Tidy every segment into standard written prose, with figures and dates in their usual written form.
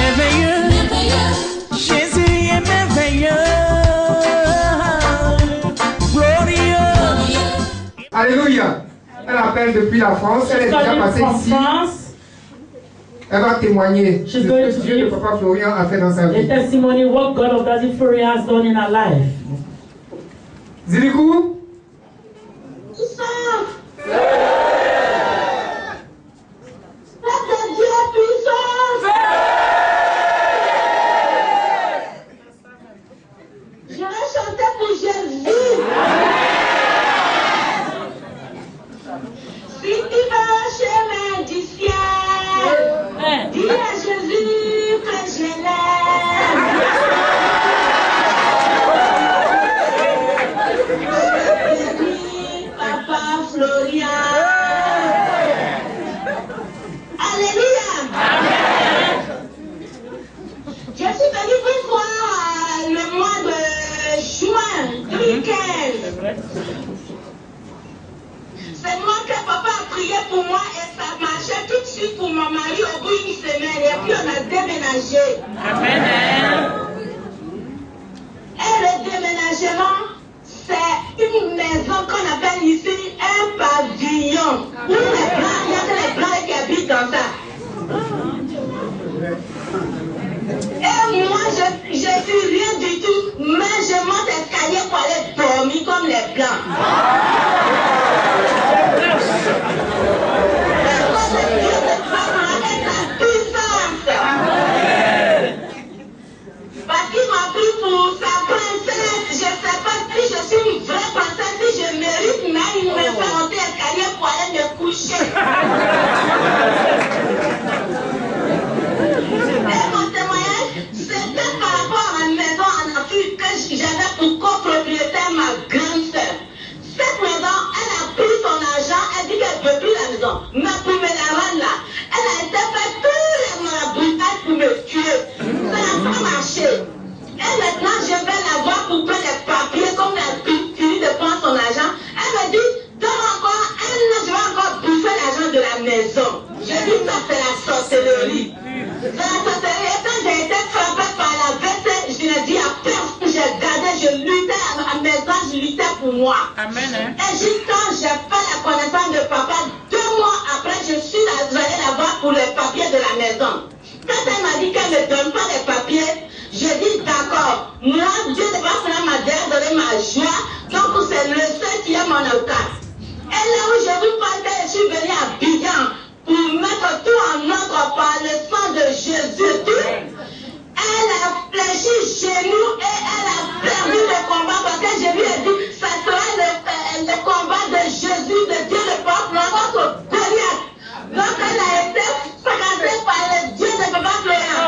merveilleux. Jésus est merveilleux. Glorieux. Alléluia. Elle appelle depuis la France. Elle est déjà passée ici. Elle va témoigner de ce que Dieu de Papa Florian a fait dans sa vie. The testimony what God of Daddy Florian has done in her life. Zilikou? Je vais chanter pour Jésus. Si tu vas au chemin du ciel, dis à Jésus que je l'aime. Papa Florian. Alléluia. Je suis venue pour voir le mois de juin 2015. C'est moi que papa a prié pour moi et ça marchait tout de suite pour mon mari au bout d'une semaine. Et puis on a déménagé. Amen. Et le déménagement, c'est une maison qu'on appelle ici un pavillon. Où les blancs, il y a que les blancs qui habitent dans ça. Et moi, je suis rien du tout, mais je monte l'escalier pour aller dormir comme les blancs. Parce qu'il m'a pris pour sa princesse. Je ne sais pas si je suis une vraie princesse, si je mérite, mais il me fait monter l'escalier pour aller me coucher. Et mon témoignage, c'était par rapport à ma maison en Afrique que j'avais pour copropriétaire ma grande sœur. Cette maison, elle a pris son argent, elle dit qu'elle ne veut plus la maison. Mais pour me la rendre là, elle a été fait tous les marabouillages pour me tuer. Ça n'a pas marché. Et maintenant, je vais la voir pour prendre les papiers, comme elle a fini de prendre son argent. Elle me dit, donne encore un an, je vais encore bouffer l'argent de la maison. Je dis, ça c'est la sorcellerie. C'est la sorcellerie. Et quand j'ai été frappée par la veste, je l'ai dit à personne, j'ai gardé, je luttais à mes maison, je luttais pour moi. Amen. Et juste quand j'ai fait la connaissance de papa, 2 mois après, je suis allée la voir pour les papiers de la maison. Quand elle m'a dit qu'elle ne me donne pas les papiers, je dis d'accord. Moi, Dieu ne va pas m'a donné ma joie, donc c'est le seul qui est mon avocat. Et là où je vous parle, je suis venue à Bigan pour mettre tout en ordre par le sang de Jésus. Elle a fléchi chez nous et elle a perdu le combat parce que je lui ai dit, ça sera le combat de Jésus, de Dieu le peuple, contre Goliath. Donc elle a été fracassée par le Dieu de Papa Florian.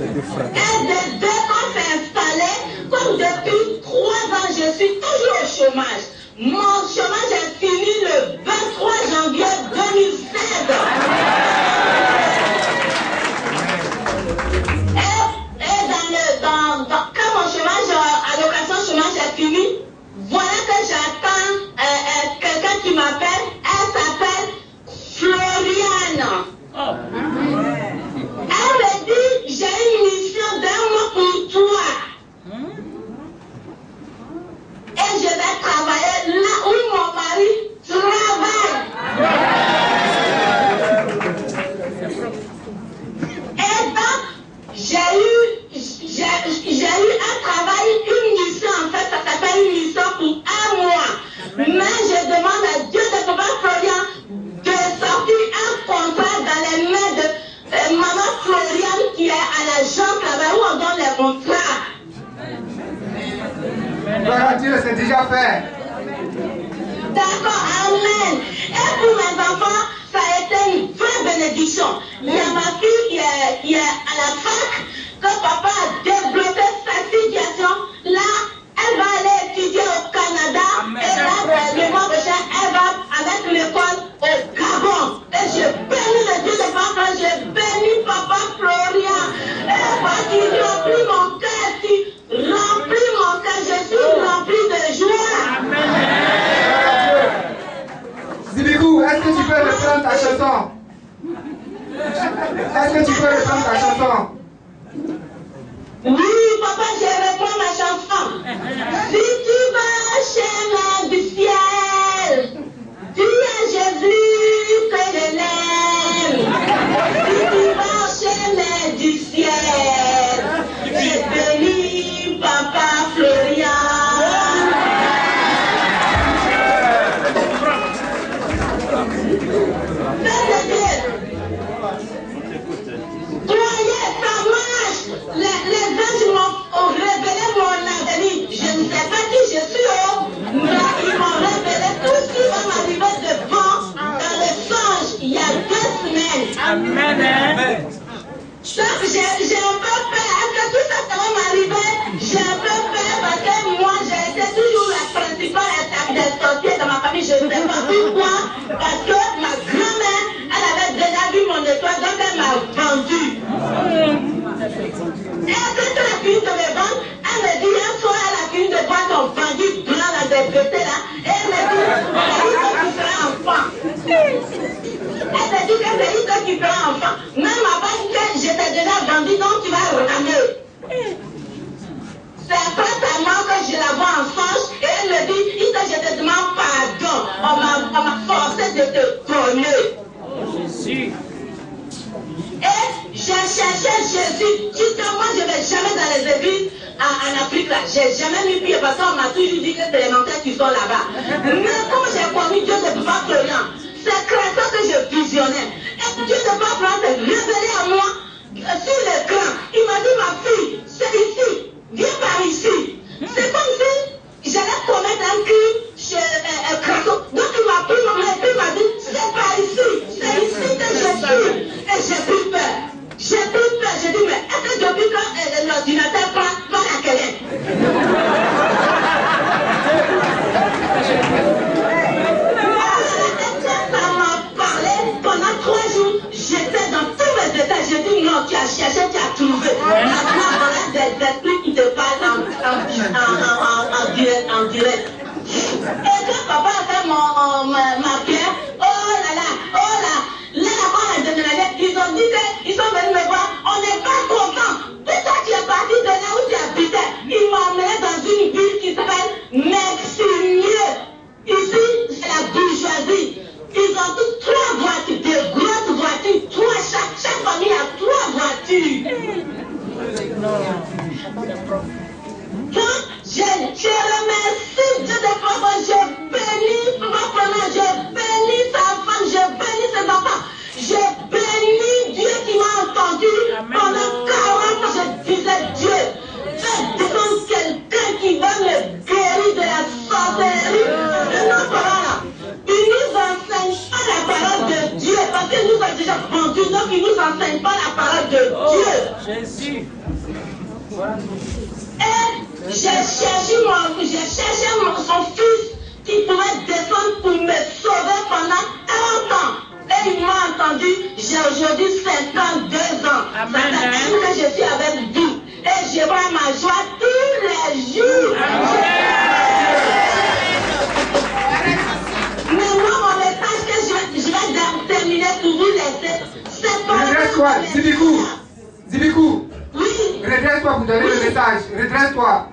Et dès qu'on s'est installé, comme depuis 3 ans, je suis toujours au chômage. Mon chômage est fini le 23 janvier 2016. Quand mon chômage, allocation chômage est fini, voilà que j'attends quelqu'un qui m'appelle. Elle s'appelle Floriane. Elle me dit, j'ai une mission d'un mois pour toi. Et je vais travailler là où mon mari travaille. Et donc, j'ai eu un travail, une mission en fait, ça s'appelle une mission pour 1 mois. Mais je demande à Dieu de Papa Florian de sortir un contrat dans les mains de Maman Florian qui est à l'agence là-bas où on donne les contrats. Gloire à Dieu, c'est déjà fait. D'accord, amen. Et pour mes enfants, ça a été une vraie bénédiction. Il y a ma fille qui est à la fac, que papa a développé sa situation. Là, elle va aller étudier au Canada. Amen. Et là, le mois prochain, elle va avec l'école au Gabon. Et je bénis le Dieu de papa, je bénis Papa Florian. Et parce qu'il remplit mon cœur, il remplit mon cœur, je suis rempli de joie. Amen. Zilikou, est-ce que tu peux reprendre ta chanson? Est-ce que tu peux reprendre ta chanson? Oui, papa, je reprends ma chanson. Si tu vas chemin du ciel, tu as Jésus que je l'aime. Si tu vas chemin du ciel, je bénis papa Florian. Croyez, ça marche. Les anges m'ont révélé mon avenir. Je ne sais pas qui je suis, mais ils m'ont révélé tout ce qui va m'arriver devant dans les songes il y a 2 semaines. Amen. Donc j'ai un peu peur. Est-ce que tout ça va m'arriver? J'ai un peu peur parce que moi j'ai été toujours la principale attaque des sorciers dans ma famille. Je ne sais pas pourquoi. Parce que ma grand-mère, elle avait déjà vu mon étoile, donc elle m'a vendu. Et après qu'elle a fini de me vendre, elle me dit un soir, elle a fini de voir son vendu blanc là, de beauté là. Et elle me dit, tu seras enfant. Elle me dit que c'est lui qui fera enfant. Même avant que j'étais déjà vendu, donc tu vas ramener. C'est après ta mort que je la vois en songe et elle me dit, je te demande pardon. On m'a forcé de te donner. Jésus. Et j'ai cherché Jésus. Jusqu'à moi, je ne vais jamais dans les églises en Afrique là. J'ai jamais mis pied parce qu'on m'a toujours dit que c'est les menteurs qui sont là-bas. Mais comme j'ai connu Dieu de Papa Florian, c'est grâce à ça que je visionnais. Et Dieu de Papa Florian s'est révélé à moi sur l'écran. Il m'a dit, ma fille, c'est ici. Viens par ici. C'est comme si j'allais commettre un crime chez Crasso. Donc il m'a pris mon main et il m'a dit, c'est par ici. C'est ici que je suis. Et j'ai pris peur. J'ai pris peur. J'ai dit, mais est-ce que depuis quand l'ordinateur prend la clé? Ça m'a parlé pendant 3 jours. J'étais dans tous mes états. J'ai dit, non, tu as cherché, tu as trouvé. Des esprits qui te parlent en direct. Et quand papa a fait ma pierre, oh là, là, là-bas, ils ont dit qu'ils sont venus me voir, on n'est pas content. Pourquoi tu es parti de là où tu habitais? Ils m'ont emmené dans une ville qui s'appelle Meximieux. Ici, c'est la bourgeoisie. Ils ont toutes 3 voitures, des grosses voitures, 3, chaque famille a 3 voitures. Quand je remercie Dieu de papa, je bénis papa, je bénis sa femme, je bénis ses enfants, je bénis Dieu qui m'a entendu. Pendant 40 ans, je disais, Dieu, fais descendre quelqu'un qui va me guérir de la sorcellerie. De nos parents, ils nous enseignent pas la parole de Dieu, parce que nous avons déjà vendus, donc ils nous enseignent pas la parole de Dieu. Jésus. Et j'ai cherché son fils qui pourrait descendre pour me sauver pendant 40 ans. Et il m'a entendu, j'ai aujourd'hui 52 ans. Amen. Ça fait que je suis avec vous. Et je vois ma joie tous les jours. Mais moi, mon message que je vais terminer pour vous laisser, c'est pas... Redresse-toi, Zibikou. Oui. Redresse-toi pour donner le message. Redresse-toi.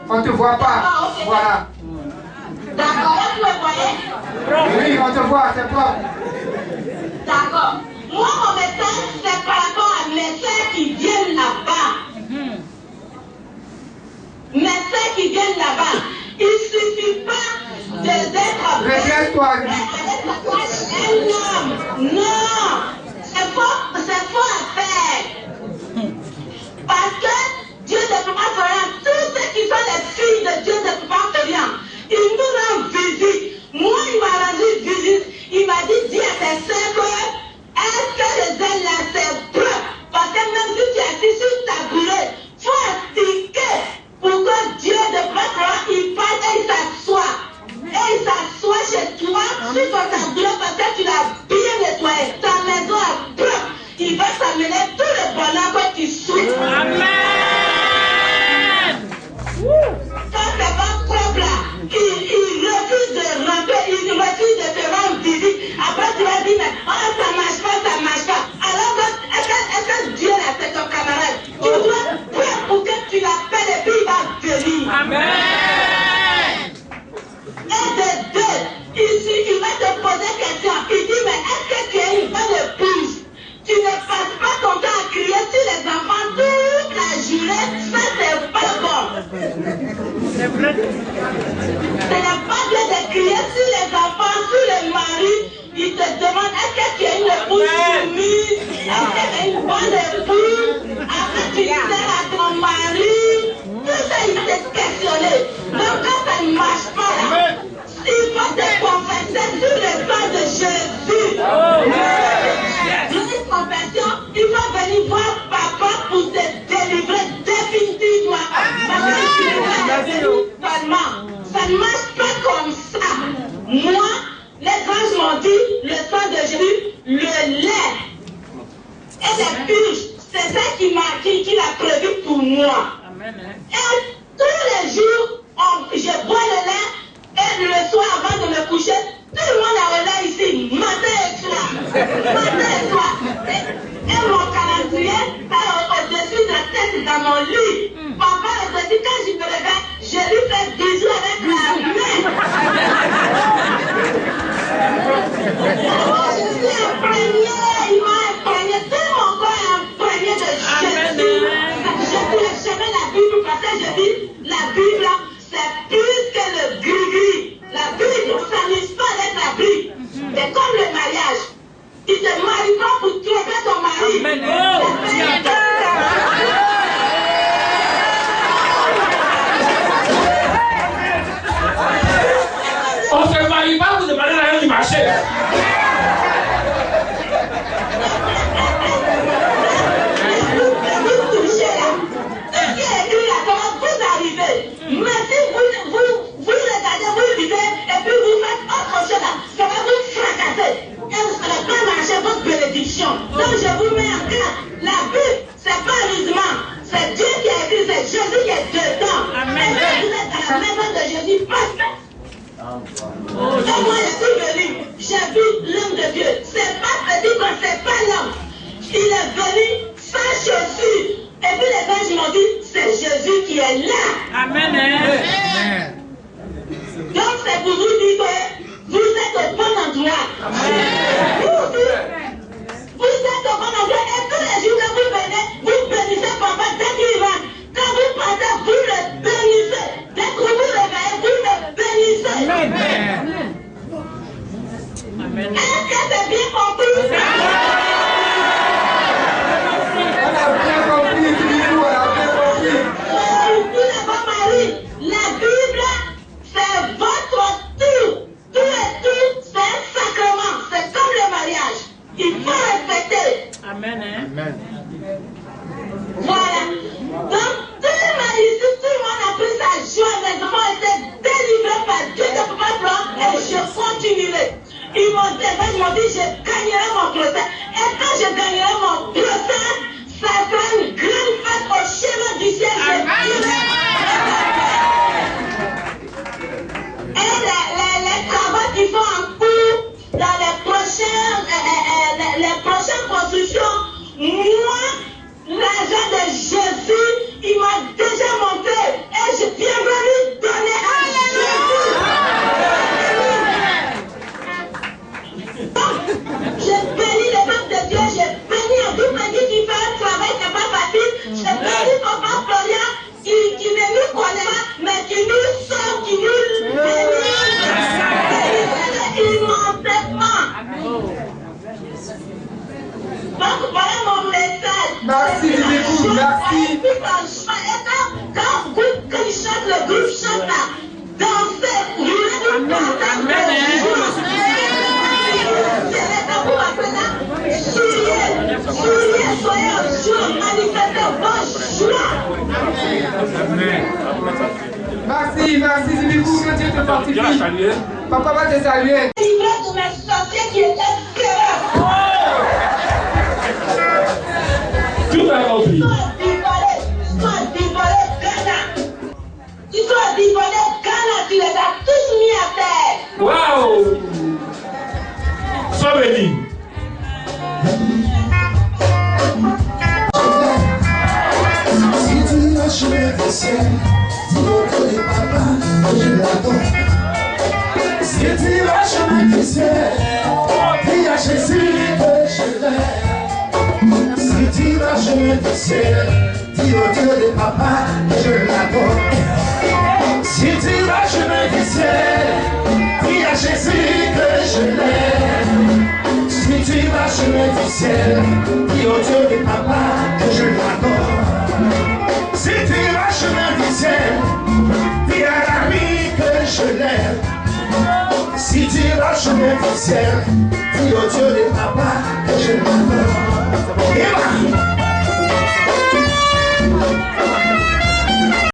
On ne te voit pas. Voilà. D'accord, vous me voyez? Oui, on te voit, c'est propre. D'accord. Moi, mon message, c'est par rapport à mes soeurs qui viennent là-bas. Mes soeurs qui viennent là-bas. Il ne suffit pas d'être... Redresse-toi. Un homme. Non. C'est faux à faire. Parce que Dieu de Papa Florian, tous ceux qui sont les filles de Dieu de Papa Florian, ils nous rendent visite. Moi, il m'a rendu visite. Il m'a dit, dis à tes soeurs que est-ce que le zèle là c'est prêt? Parce que même si tu es assis sur ta boulette, il faut expliquer pourquoi Dieu de Papa Florian, il parle et il s'assoit. Et il s'assoit chez toi, sur ton Il te demande, est-ce que tu es une épouse soumise? Est-ce que tu es une bonne épouse? Après, tu sers à ton mari. Tout ça, il s'est questionné. Donc, quand ça ne marche pas, là, il faut te confesser sur le sang de Jésus. Une confession, il faut venir voir papa pour te délivrer définitivement. Parce que tu ne vas pas seulement. Ça ne marche pas comme ça. Moi, les anges m'ont dit, le sang de Jésus, le lait et les purges, c'est ça qu'il a prévu pour moi. Amen. Et tous les jours, je bois le lait et le soir avant de me coucher, tout le monde a le lait ici, matin et soir. Matin et soir. Et mon calendrier, au-dessus de la tête dans mon lit. Papa, au-dessus, quand je me réveille, je lui fais bisous avec la main. Moi, je suis imprégné, il m'a imprégné, tout mon corps est imprégné de Jésus. Je voulais jamais la Bible parce que je dis, la Bible, c'est plus que le gris-gris. La Bible ne s'amuse pas avec la Bible. C'est comme le mariage. Tu te maries pas pour tromper ton mari. On ne se marie pas pour demander l'argent du marché. Mais si vous regardez, vous vivez et puis vous faites autre chose, ça va vous fracasser. Et vous ne serez pas marcher votre bénédiction. Donc je vous mets en garde. La Bible, c'est pas amusement. C'est Dieu qui a écrit, c'est Jésus qui est dedans. Amen. Et vous êtes dans la maison de Jésus, parfait. Et moi je suis venu, j'ai vu l'homme de Dieu. C'est pas petit, mais c'est pas l'homme. Il est venu sans chaussures. Et puis les anges m'ont dit, c'est Jésus qui est là. Amen. Donc c'est pour vous dire que vous êtes au bon endroit. Vous êtes au bon endroit et tous les jours que vous venez, vous bénissez papa dès qu'il rentre. Quand vous partez, vous le bénissez. Dès que vous réveillez, vous le bénissez. Amen. Est-ce que c'est bien compris? On a bien compris, Bilibou, on a bien compris. Vous les bons maris, la Bible, c'est votre tout. Tout et tout, c'est un sacrement. C'est comme le mariage. Il faut respecter. Amen. Voilà. Donc, tout le monde ici, tout le monde a pris sa joie. Les enfants étaient délivrés par Dieu de Papa Blanc et je continuerai. Ils m'ont dit, je gagnerai mon procès. Et quand je gagnerai mon procès, ça sera une grande fête au chemin du ciel. Et les travaux qui font en cours dans les prochaines constructions, moi, l'argent de Jésus, il m'a déjà montré. Et je viens lui donner à Jésus. Donc, je bénis le peuple de Dieu, je bénis un tout petit qui fait un travail qui n'est pas facile. Je bénis Papa Florian qui ne nous connaît pas, mais qui nous sauve, qui nous bénit. Immensément. Donc voilà mon message. Merci, Bilibou, merci. Et puis quand il chante, le groupe chante là, dansez, soyez en joie, manifestez vos joie. Merci, Bilibou, que Dieu te fortifie. Papa va te saluer. Livré de mes sorciers qui étaient féroces. Tout a compris. Soit dévoilé Ghana. Tu sois dévoilé Ghana, tu les as tous mis à terre. Waouh. Sois béni. Si tu lâches mes vaisselles, dis-moi que les papas, je l'adore. Si tu lâches mes vaisselles, dis à Jésus que je l'aime. Si tu lâches mes vaisselles, dis au Dieu des papas, je l'adore. Si tu lâches mes vaisselles, dis à Jésus que je l'aime. chemin du ciel, dis au Dieu de papa que je l'adore. Si tu vas chemin du ciel, dis à la vie que je l'aime. Si tu vas chemin du ciel, dis au Dieu de papa que je l'adore. Et